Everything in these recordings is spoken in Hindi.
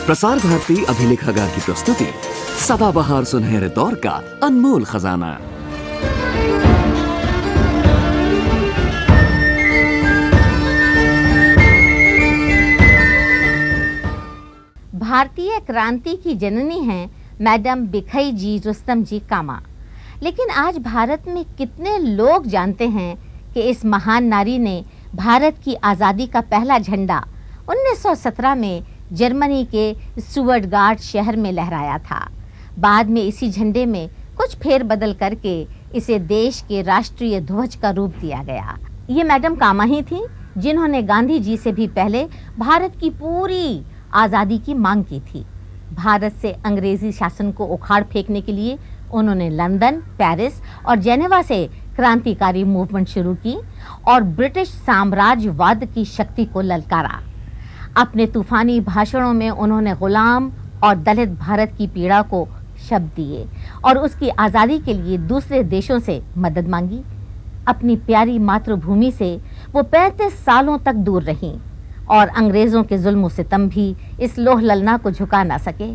प्रसार भारती अभिलेखागार की प्रस्तुति सदाबहार सुनहरे दौर का अनमोल खजाना। भारतीय क्रांति की जननी हैं मैडम भिखाई जी रुस्तम जी कामा। लेकिन आज भारत में कितने लोग जानते हैं कि इस महान नारी ने भारत की आज़ादी का पहला झंडा 1917 में जर्मनी के स्टुटगार्ट शहर में लहराया था। बाद में इसी झंडे में कुछ फेरबदल करके इसे देश के राष्ट्रीय ध्वज का रूप दिया गया। ये मैडम कामा ही थी जिन्होंने गांधी जी से भी पहले भारत की पूरी आज़ादी की मांग की थी। भारत से अंग्रेजी शासन को उखाड़ फेंकने के लिए उन्होंने लंदन, पेरिस और जेनेवा से क्रांतिकारी मूवमेंट शुरू की और ब्रिटिश साम्राज्यवाद की शक्ति को ललकारा। अपने तूफानी भाषणों में उन्होंने गुलाम और दलित भारत की पीड़ा को शब्द दिए और उसकी आज़ादी के लिए दूसरे देशों से मदद मांगी। अपनी प्यारी मातृभूमि से वो 35 सालों तक दूर रहीं और अंग्रेज़ों के जुल्म सितम भी इस लोह ललना को झुका ना सके।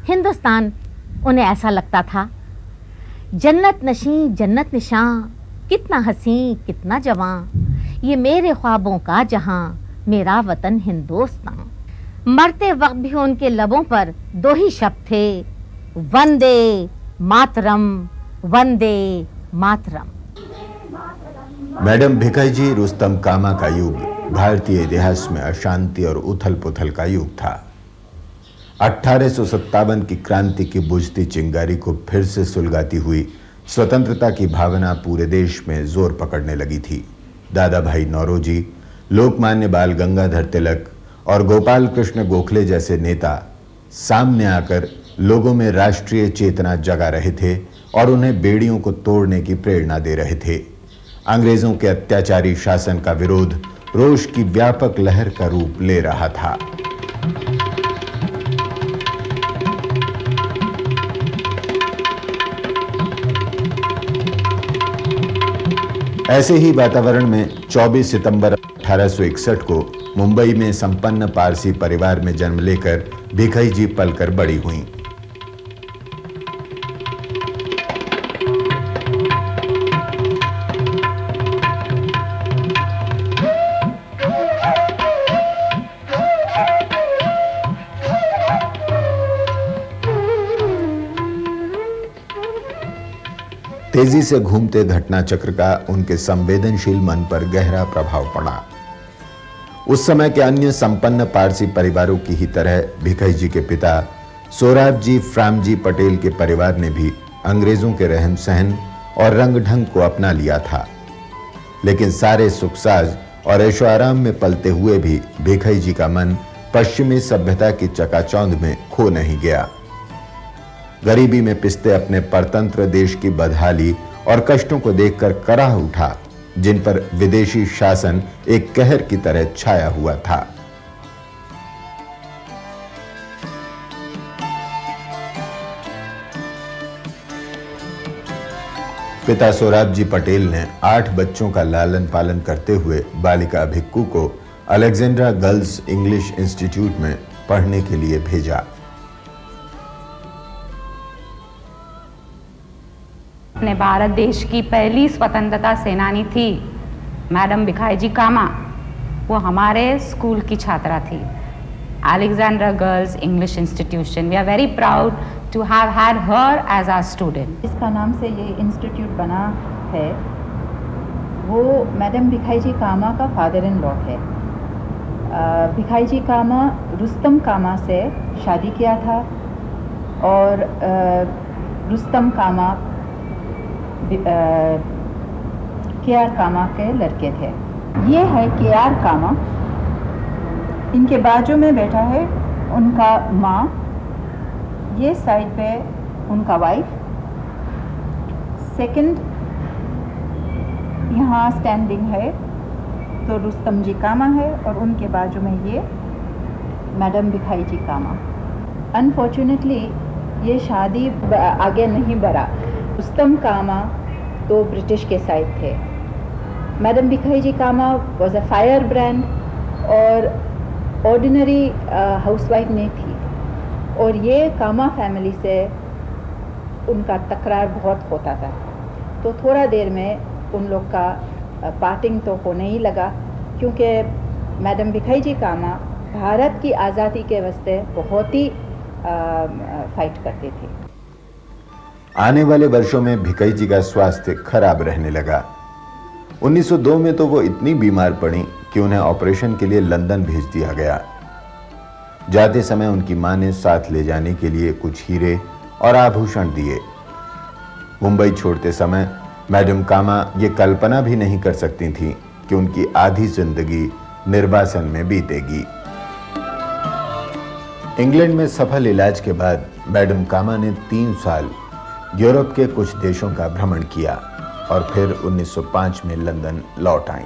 हिंदुस्तान उन्हें ऐसा लगता था, जन्नत नशीं जन्नत निशां, कितना हसीं कितना जवां, ये मेरे ख्वाबों का जहां, मेरा वतन हिंदुस्तान। मरते वक्त भी उनके लबों पर दो ही शब्द थे, वंदे मातरम, वंदे मातरम। मैडम भिखाई जी रुस्तम कामा का युग भारतीय इतिहास में अशांति और उथल पुथल का युग था। 1857 की क्रांति की बुझती चिंगारी को फिर से सुलगाती हुई स्वतंत्रता की भावना पूरे देश में जोर पकड़ने लगी थी। दादा भाई नौरोजी, लोकमान्य बाल गंगाधर तिलक और गोपाल कृष्ण गोखले जैसे नेता सामने आकर लोगों में राष्ट्रीय चेतना जगा रहे थे और उन्हें बेड़ियों को तोड़ने की प्रेरणा दे रहे थे। अंग्रेजों के अत्याचारी शासन का विरोध रोष की व्यापक लहर का रूप ले रहा था। ऐसे ही वातावरण में 24 सितंबर 1861 को मुंबई में संपन्न पारसी परिवार में जन्म लेकर भिखाई जी पलकर बड़ी हुईं। तेजी से घूमते घटना चक्र का उनके संवेदनशील मन पर गहरा प्रभाव पड़ा। उस समय के अन्य संपन्न पारसी परिवारों की ही तरह भिखाई जी के पिता सोराब जी फ्राम जी पटेल के परिवार ने भी अंग्रेजों के रहन सहन और रंग ढंग को अपना लिया था। लेकिन सारे सुखसाज और ऐशो आराम में पलते हुए भी भिखाई जी का मन पश्चिमी सभ्यता की चकाचौंध में खो नहीं गया। गरीबी में पिसते अपने परतंत्र देश की बदहाली और कष्टों को देखकर कराह उठा, जिन पर विदेशी शासन एक कहर की तरह छाया हुआ था। पिता सोराब जी पटेल ने 8 बच्चों का लालन पालन करते हुए बालिका भिक्कू को अलेक्जेंड्रा गर्ल्स इंग्लिश इंस्टीट्यूट में पढ़ने के लिए भेजा। अपने भारत देश की पहली स्वतंत्रता सेनानी थी मैडम भिखाई जी कामा। वो हमारे स्कूल की छात्रा थी, Alexandra girls English institution. We are very proud to have had her as our student. जिसका नाम से ये इंस्टीट्यूट बना है वो मैडम भिखाई जी कामा का फादर इन लॉ है। भिखाई जी कामा रुस्तम कामा से शादी किया था और रुस्तम कामा के.आर. कामा के लड़के थे। ये है के.आर. कामा। इनके बाजू में बैठा है उनका माँ, ये साइड पे उनका वाइफ, सेकंड यहाँ स्टैंडिंग है तो रुस्तम जी कामा है और उनके बाजू में ये मैडम भिखाई जी कामा। अनफॉर्चुनेटली ये शादी आगे नहीं बढ़ा। रुस्तम कामा तो ब्रिटिश के साइड थे। Madam Bhikai ji Cama was a fire brand और ऑर्डिनरी हाउसवाइफ नहीं थी। और ये कामा फैमिली से उनका तकरार बहुत होता था। तो थोड़ा देर में उन लोग का पार्टिंग तो होने ही लगा, क्योंकि मैडम भिखाई जी कामा भारत की आज़ादी के वास्ते बहुत ही फाइट करते थे। आने वाले वर्षों में भिखाई जी का स्वास्थ्य खराब रहने लगा। 1902 में तो वो इतनी बीमार पड़ी कि उन्हें ऑपरेशन के लिए लंदन भेज दिया गया। जाते समय उनकी मां ने साथ ले जाने के लिए कुछ हीरे और आभूषण दिए। मुंबई छोड़ते समय मैडम कामा ये कल्पना भी नहीं कर सकती थी कि उनकी आधी जिंदगी निर्वासन में बीतेगी। इंग्लैंड में सफल इलाज के बाद मैडम कामा ने 3 साल यूरोप के कुछ देशों का भ्रमण किया और फिर 1905 में लंदन लौट आईं।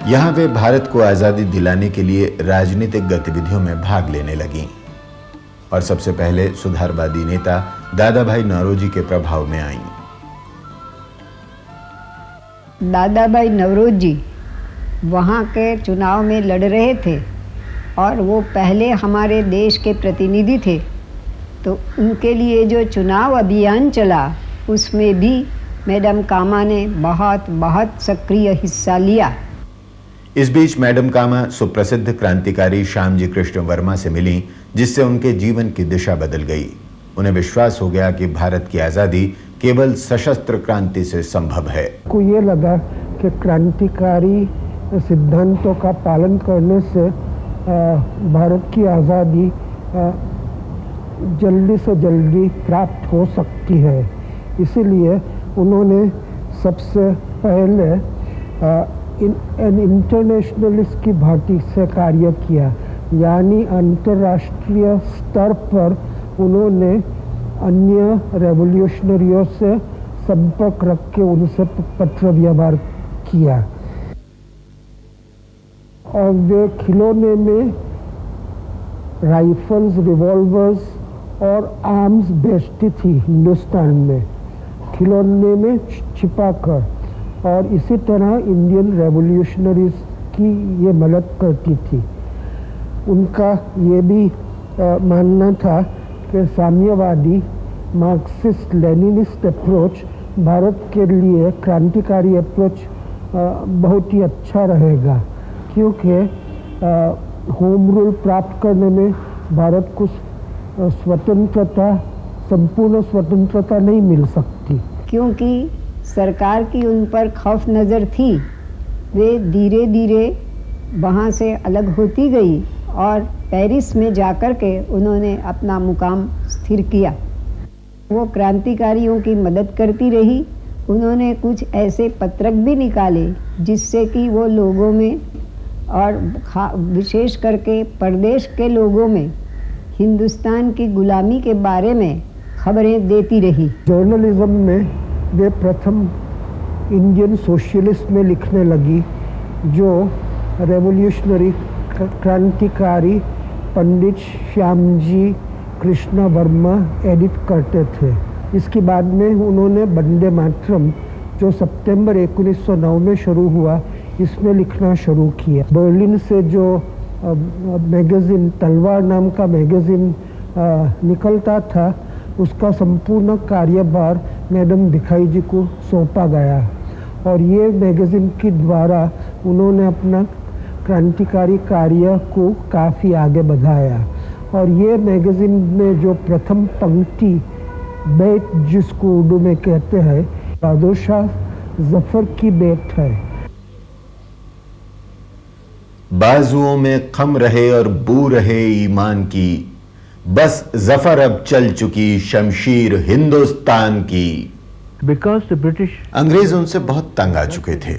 यहां वे भारत को आजादी दिलाने के लिए राजनीतिक गतिविधियों में भाग लेने लगीं और सबसे पहले सुधारवादी नेता दादा भाई नौरोजी के प्रभाव में आईं। दादा भाई नौरोजी वहाँ के चुनाव में लड़ रहे थे और वो पहले हमारे देश के प्रतिनिधि थे, तो उनके लिए जो चुनाव अभियान चला उसमें भी मैडम कामा ने बहुत सक्रिय हिस्सा लिया। इस बीच मैडम कामा सुप्रसिद्ध क्रांतिकारी श्यामजी कृष्ण वर्मा से मिली, जिससे उनके जीवन की दिशा बदल गई। उन्हें विश्वास हो गया कि भारत की आज़ादी केवल सशस्त्र क्रांति से संभव है। को ये लगा कि क्रांतिकारी सिद्धांतों का पालन करने से भारत की आज़ादी जल्दी से जल्दी प्राप्त हो सकती है। इसीलिए उन्होंने सबसे पहले इंटरनेशनलिस्ट की भांति से कार्य किया, यानी अंतर्राष्ट्रीय स्तर पर उन्होंने अन्य रेवोल्यूशनरियों से संपर्क रख के उनसे पत्र व्यवहार किया और वे खिलौने में राइफल्स, रिवॉल्वर्स और आर्म्स बेचती थी हिंदुस्तान में, खिलौने में छिपाकर, और इसी तरह इंडियन रेवोल्यूशनरीज की ये मदद करती थी। उनका ये भी मानना था कि साम्यवादी मार्क्सिस्ट लेनिनिस्ट अप्रोच भारत के लिए क्रांतिकारी अप्रोच बहुत ही अच्छा रहेगा, क्योंकि होम रूल प्राप्त करने में भारत को स्वतंत्रता, संपूर्ण स्वतंत्रता नहीं मिल सकती। क्योंकि सरकार की उन पर खौफ नज़र थी, वे धीरे धीरे वहाँ से अलग होती गई और पेरिस में जाकर के उन्होंने अपना मुकाम स्थिर किया। वो क्रांतिकारियों की मदद करती रही। उन्होंने कुछ ऐसे पत्रक भी निकाले जिससे कि वो लोगों में और विशेष करके प्रदेश के लोगों में हिंदुस्तान की गुलामी के बारे में खबरें देती रही। जर्नलिज्म में वे प्रथम इंडियन सोशलिस्ट में लिखने लगी, जो रेवोल्यूशनरी क्रांतिकारी पंडित श्यामजी कृष्ण वर्मा एडिट करते थे। इसके बाद में उन्होंने वंदे मातरम, जो सितंबर 1909 में शुरू हुआ, इसमें लिखना शुरू किया। बर्लिन से जो मैगज़ीन तलवार नाम का मैगज़ीन निकलता था, उसका संपूर्ण कार्यभार मैडम भिखाई जी को सौंपा गया और ये मैगज़ीन के द्वारा उन्होंने अपना क्रांतिकारी कार्य को काफ़ी आगे बढ़ाया। और ये मैगज़ीन में जो प्रथम पंक्ति बेट, जिसको उर्दू में कहते हैं, बहादुर शाह जफर की बेट है। बाजुओं में खम रहे और बू रहे ईमान की, बस जफर अब चल चुकी शमशीर हिंदुस्तान की। अंग्रेज उनसे बहुत तंग आ चुके थे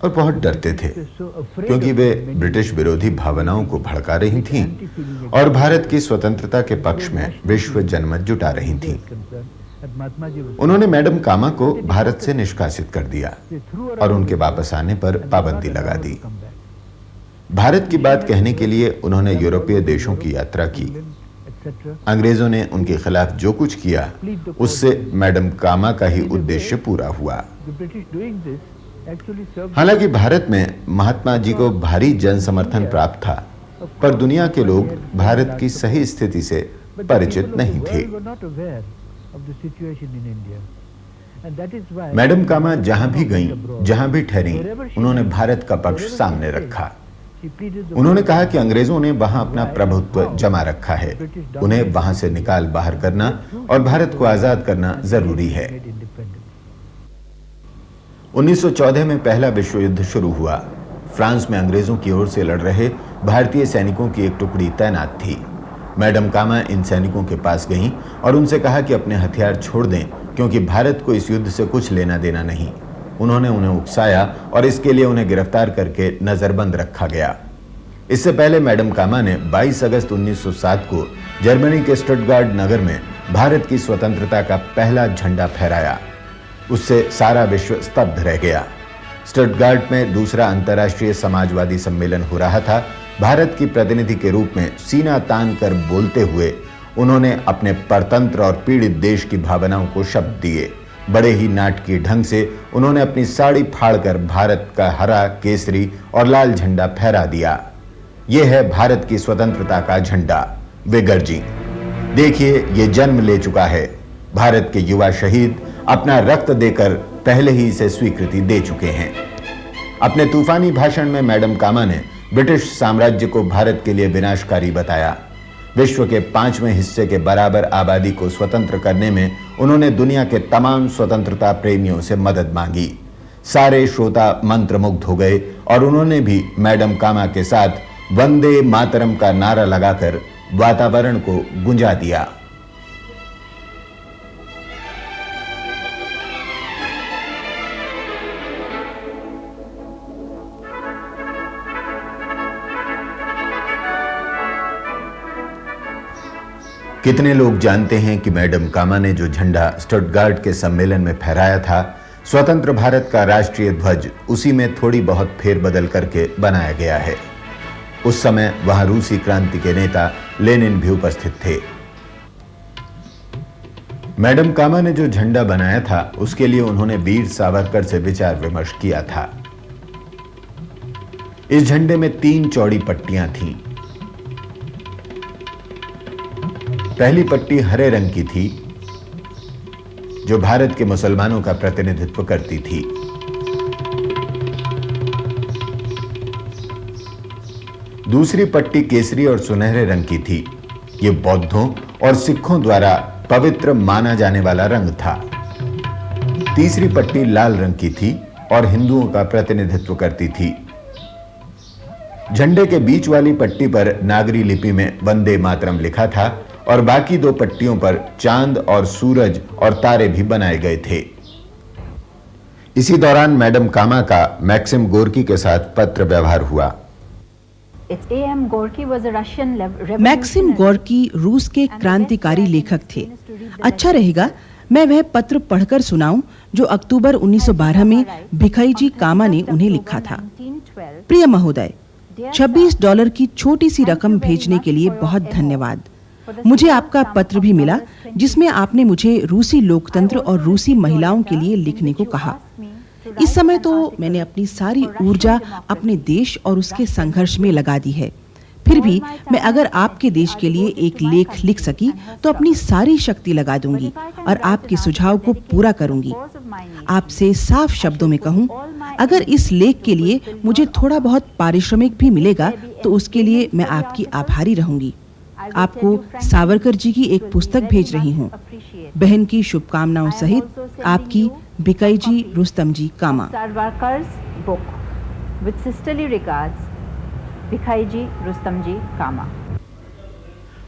और बहुत डरते थे, क्योंकि वे ब्रिटिश विरोधी भावनाओं को भड़का रही थीं और भारत की स्वतंत्रता के पक्ष में विश्व जनमत जुटा रही थीं। उन्होंने मैडम कामा को भारत से निष्कासित कर दिया और उनके वापस आने पर पाबंदी लगा दी। भारत की बात कहने के लिए उन्होंने यूरोपीय देशों की यात्रा की। अंग्रेजों ने उनके खिलाफ जो कुछ किया, उससे मैडम कामा का ही उद्देश्य पूरा हुआ। हालांकि भारत में महात्मा जी को भारी जन समर्थन प्राप्त था, पर दुनिया के लोग भारत की सही स्थिति से परिचित नहीं थे। मैडम कामा जहां भी गईं, जहां भी ठहरी, उन्होंने भारत का पक्ष सामने रखा। उन्होंने कहा कि अंग्रेजों ने वहां अपना प्रभुत्व जमा रखा है, उन्हें वहां से निकाल बाहर करना और भारत को आजाद करना जरूरी है। 1914 में पहला विश्व युद्ध शुरू हुआ। फ्रांस में अंग्रेजों की ओर से लड़ रहे भारतीय सैनिकों की एक टुकड़ी तैनात थी। मैडम कामा इन सैनिकों के पास गईं और उनसे कहा कि अपने हथियार छोड़ दें, क्योंकि भारत को इस युद्ध से कुछ लेना देना नहीं। उन्होंने उन्हें उकसाया और इसके लिए उन्हें गिरफ्तार करके नजरबंद रखा गया। इससे पहले मैडम कामा ने 22 अगस्त 1907 को जर्मनी के स्टुटगार्ट नगर में भारत की स्वतंत्रता का पहला झंडा फहराया। उससे सारा विश्व स्तब्ध रह गया। स्टुटगार्ट में दूसरा अंतर्राष्ट्रीय समाजवादी सम्मेलन हो रहा था। भारत की प्रतिनिधि के रूप में सीना तान कर बोलते हुए उन्होंने अपने परतंत्र और पीड़ित देश की भावनाओं को शब्द दिए। बड़े ही नाटकीय ढंग से उन्होंने अपनी साड़ी फाड़कर भारत का हरा, केसरी और लाल झंडा फहरा दिया। यह है भारत की स्वतंत्रता का झंडा। वे गरजी, देखिए ये जन्म ले चुका है। भारत के युवा शहीद अपना रक्त देकर पहले ही इसे स्वीकृति दे चुके हैं। अपने तूफानी भाषण में मैडम कामा ने ब्रिटिश साम्राज्य को भारत के लिए विनाशकारी बताया। विश्व के 5वें हिस्से के बराबर आबादी को स्वतंत्र करने में उन्होंने दुनिया के तमाम स्वतंत्रता प्रेमियों से मदद मांगी। सारे श्रोता मंत्रमुग्ध हो गए और उन्होंने भी मैडम कामा के साथ वंदे मातरम का नारा लगाकर वातावरण को गुंजा दिया। कितने लोग जानते हैं कि मैडम कामा ने जो झंडा स्टुटगार्ट के सम्मेलन में फहराया था, स्वतंत्र भारत का राष्ट्रीय ध्वज उसी में थोड़ी बहुत फेरबदल करके बनाया गया है। उस समय वहां रूसी क्रांति के नेता लेनिन भी उपस्थित थे। मैडम कामा ने जो झंडा बनाया था, उसके लिए उन्होंने वीर सावरकर से विचार विमर्श किया था। इस झंडे में 3 चौड़ी पट्टियां थीं। पहली पट्टी हरे रंग की थी, जो भारत के मुसलमानों का प्रतिनिधित्व करती थी। दूसरी पट्टी केसरी और सुनहरे रंग की थी। ये बौद्धों और सिखों द्वारा पवित्र माना जाने वाला रंग था। तीसरी पट्टी लाल रंग की थी और हिंदुओं का प्रतिनिधित्व करती थी। झंडे के बीच वाली पट्टी पर नागरी लिपि में वंदे मातरम लिखा था और बाकी 2 पट्टियों पर चांद और सूरज और तारे भी बनाए गए थे। इसी दौरान मैडम कामा का मैक्सिम गोर्की के साथ पत्र व्यवहार हुआ। मैक्सिम गोर्की रूस के क्रांतिकारी लेखक थे। अच्छा रहेगा मैं वह पत्र पढ़कर सुनाऊं जो अक्टूबर 1912 में भिखाईजी कामा ने उन्हें लिखा था। प्रिय महोदय, $26 की छोटी सी रकम भेजने के लिए बहुत धन्यवाद। मुझे आपका पत्र भी मिला जिसमें आपने मुझे रूसी लोकतंत्र और रूसी महिलाओं के लिए लिखने को कहा। इस समय तो मैंने अपनी सारी ऊर्जा अपने देश और उसके संघर्ष में लगा दी है। फिर भी मैं अगर आपके देश के लिए एक लेख लिख सकी तो अपनी सारी शक्ति लगा दूंगी और आपके सुझाव को पूरा करूंगी। आपसे साफ शब्दों में कहूं, अगर इस लेख के लिए मुझे थोड़ा बहुत पारिश्रमिक भी मिलेगा तो उसके लिए मैं आपकी आभारी रहूंगी। आपको सावरकर जी की एक पुस्तक भेज रही हूँ। बहन की शुभकामनाओं सहित आपकी भिखाईजी रुस्तम जी कामा। भिखाईजी रुस्तम जी कामा।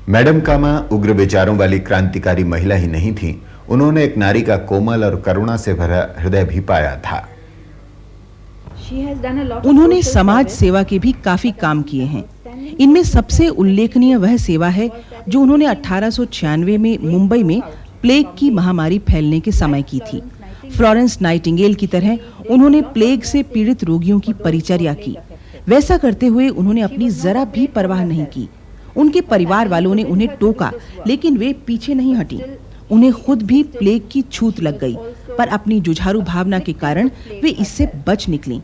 मैडम कामा उग्र विचारों वाली क्रांतिकारी महिला ही नहीं थी, उन्होंने एक नारी का कोमल और करुणा से भरा हृदय भी पाया था। उन्होंने समाज सेवा के भी काफी काम किए हैं। इनमें सबसे उल्लेखनीय वह सेवा है जो उन्होंने 1896 में मुंबई में प्लेग की महामारी फैलने के समय की थी। फ्लोरेंस नाइटिंगेल की तरह उन्होंने प्लेग से पीड़ित रोगियों की परिचर्या की। वैसा करते हुए उन्होंने अपनी जरा भी परवाह नहीं की। उनके परिवार वालों ने उन्हें टोका, लेकिन वे पीछे नहीं हटी। उन्हें खुद भी प्लेग की छूत लग गई पर अपनी जुझारू भावना के कारण वे इससे बच निकलीं।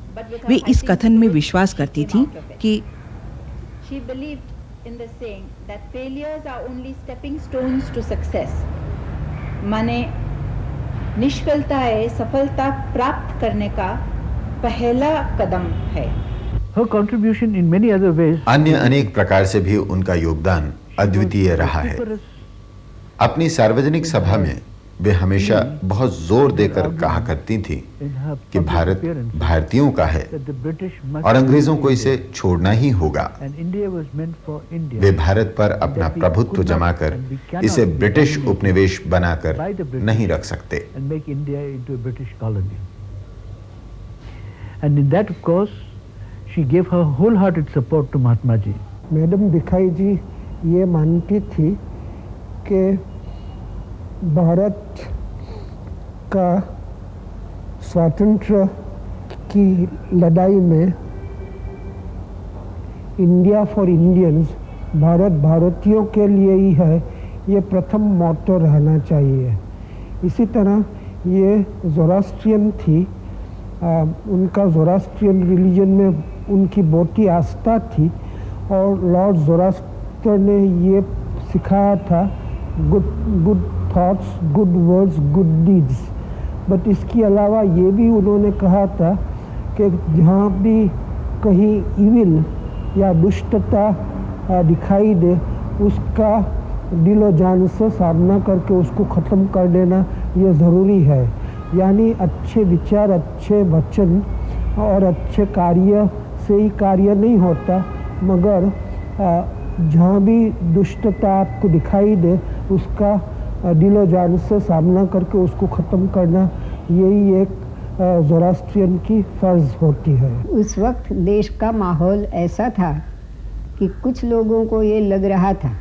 वे इस कथन में विश्वास करती थीं कि She believed in the saying that failures are only stepping stones to success. माने निष्फलताएं सफलता प्राप्त करने का पहला कदम है। Her contribution in many other ways. अन्य अनेक प्रकार से भी उनका योगदान अद्वितीय रहा है। अपनी सार्वजनिक सभा में वे हमेशा बहुत जोर देकर कहा करती थी कि भारत भारतीयों का है और अंग्रेजों को इसे छोड़ना ही होगा। वे भारत पर अपना प्रभुत्व जमाकर इसे ब्रिटिश उपनिवेश बनाकर नहीं रख सकते। And in that, of course, she gave her wholehearted support to Mahatma Ji. Madam Bhikai ji ये मानती थी कि भारत का स्वातंत्र की लड़ाई में इंडिया फॉर इंडियंस, भारत भारतीयों के लिए ही है, ये प्रथम मोटो रहना चाहिए। इसी तरह ये ज़ोरास्ट्रियन थी, उनका ज़ोरास्ट्रियन रिलीजन में उनकी बहुत ही आस्था थी और लॉर्ड ज़ोरास्टर ने ये सिखाया था, good thoughts, good words, good deeds. But इसके अलावा ये भी उन्होंने कहा था कि जहाँ भी कहीं इविल या दुष्टता दिखाई दे उसका दिलो जान से सामना करके उसको ख़त्म कर देना ये ज़रूरी है। यानी अच्छे विचार, अच्छे वचन और अच्छे कार्य से ही कार्य नहीं होता, मगर जहाँ भी दुष्टता आपको दिखाई दे उसका दिलो जान से सामना करके उसको ख़त्म करना, यही एक ज़ोरास्ट्रियन की फ़र्ज़ होती है। उस वक्त देश का माहौल ऐसा था कि कुछ लोगों को ये लग रहा था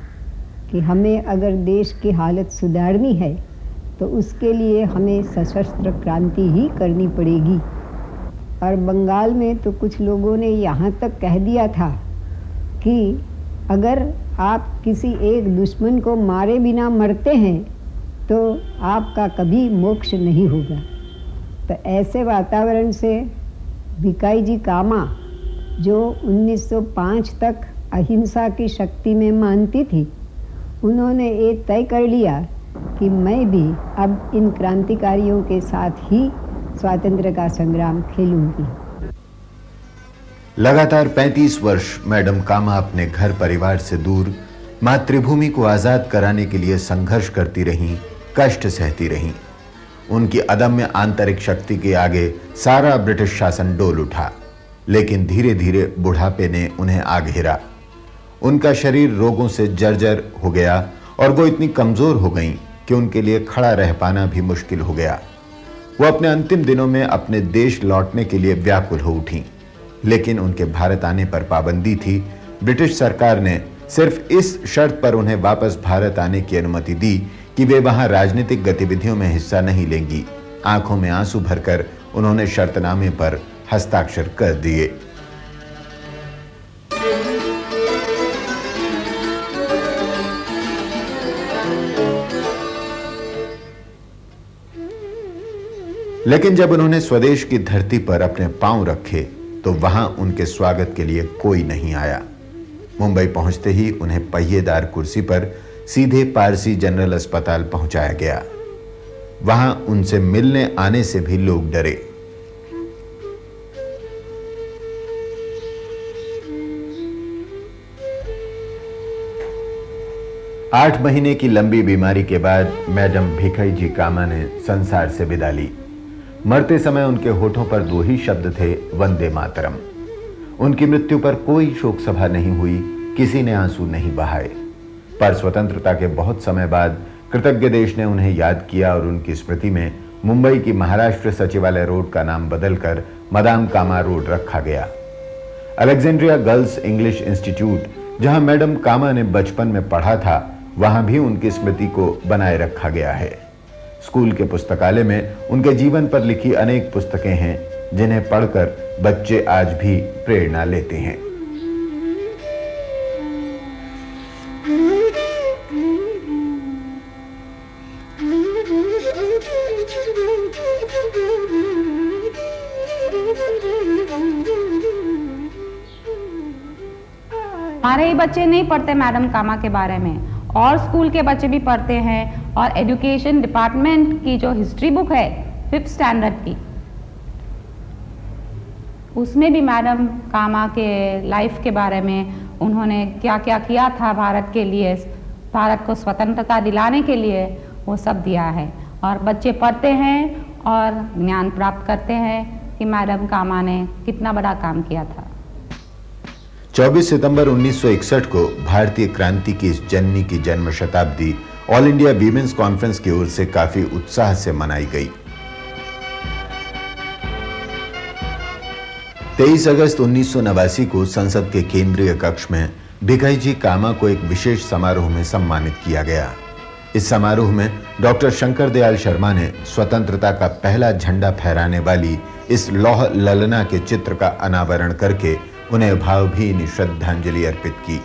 कि हमें अगर देश की हालत सुधारनी है तो उसके लिए हमें सशस्त्र क्रांति ही करनी पड़ेगी। और बंगाल में तो कुछ लोगों ने यहाँ तक कह दिया था कि अगर आप किसी एक दुश्मन को मारे बिना मरते हैं तो आपका कभी मोक्ष नहीं होगा। तो ऐसे वातावरण से भिखाई जी कामा, जो 1905 तक अहिंसा की शक्ति में मानती थी, उन्होंने ये तय कर लिया कि मैं भी अब इन क्रांतिकारियों के साथ ही स्वातंत्र का संग्राम खेलूंगी। लगातार 35 वर्ष मैडम कामा अपने घर परिवार से दूर मातृभूमि को आजाद कराने के लिए संघर्ष करती रहीं, कष्ट सहती रहीं। उनकी अदम्य आंतरिक शक्ति के आगे सारा ब्रिटिश शासन डोल उठा, लेकिन धीरे धीरे बुढ़ापे ने उन्हें आ घेरा। उनका शरीर रोगों से जर्जर हो गया और वो इतनी कमजोर हो गईं कि उनके लिए खड़ा रह पाना भी मुश्किल हो गया। वो अपने अंतिम दिनों में अपने देश लौटने के लिए व्याकुल हो उठी, लेकिन उनके भारत आने पर पाबंदी थी। ब्रिटिश सरकार ने सिर्फ इस शर्त पर उन्हें वापस भारत आने की अनुमति दी कि वे वहां राजनीतिक गतिविधियों में हिस्सा नहीं लेंगी। आंखों में आंसू भरकर उन्होंने शर्तनामे पर हस्ताक्षर कर दिए। लेकिन जब उन्होंने स्वदेश की धरती पर अपने पांव रखे तो वहां उनके स्वागत के लिए कोई नहीं आया। मुंबई पहुंचते ही उन्हें पहिएदार कुर्सी पर सीधे पारसी जनरल अस्पताल पहुंचाया गया। वहां उनसे मिलने आने से भी लोग डरे। आठ महीने की लंबी बीमारी के बाद मैडम भिखाई जी कामा ने संसार से विदा ली। मरते समय उनके होठों पर दो ही शब्द थे, वंदे मातरम। उनकी मृत्यु पर कोई शोक सभा नहीं हुई, किसी ने आंसू नहीं बहाए। पर स्वतंत्रता के बहुत समय बाद कृतज्ञ देश ने उन्हें याद किया और उनकी स्मृति में मुंबई की महाराष्ट्र सचिवालय रोड का नाम बदलकर मदाम कामा रोड रखा गया। अलेक्जेंड्रिया गर्ल्स इंग्लिश इंस्टीट्यूट, जहां मैडम कामा ने बचपन में पढ़ा था, वहां भी उनकी स्मृति को बनाए रखा गया है। स्कूल के पुस्तकालय में उनके जीवन पर लिखी अनेक पुस्तकें हैं, जिन्हें पढ़कर बच्चे आज भी प्रेरणा लेते हैं। हमारे ही बच्चे नहीं पढ़ते मैडम कामा के बारे में, और स्कूल के बच्चे भी पढ़ते हैं। और एजुकेशन डिपार्टमेंट की जो हिस्ट्री बुक है 5th स्टैंडर्ड की, उसमें भी मैडम कामा के लाइफ के बारे में, उन्होंने क्या क्या किया था भारत के लिए, भारत को स्वतंत्रता दिलाने के लिए, वो सब दिया है। और बच्चे पढ़ते हैं और ज्ञान प्राप्त करते हैं कि मैडम कामा ने कितना बड़ा काम किया था। 24 सितंबर 1961 को भारतीय क्रांति की इस जननी की जन्म शताब्दी ऑल इंडिया वीमेंस कॉन्फ्रेंस की ओर से काफी उत्साह से मनाई गई। 23 अगस्त 1989 को संसद के केंद्रीय कक्ष में भिखाईजी कामा को एक विशेष समारोह में सम्मानित किया गया। इस समारोह में डॉक्टर शंकर दयाल शर्मा ने स्वतंत्रता का पहला झंडा फहराने वाली इस लौह ललना के चित्र का अनावरण करके उन्हें भावभीनी श्रद्धांजलि अर्पित की।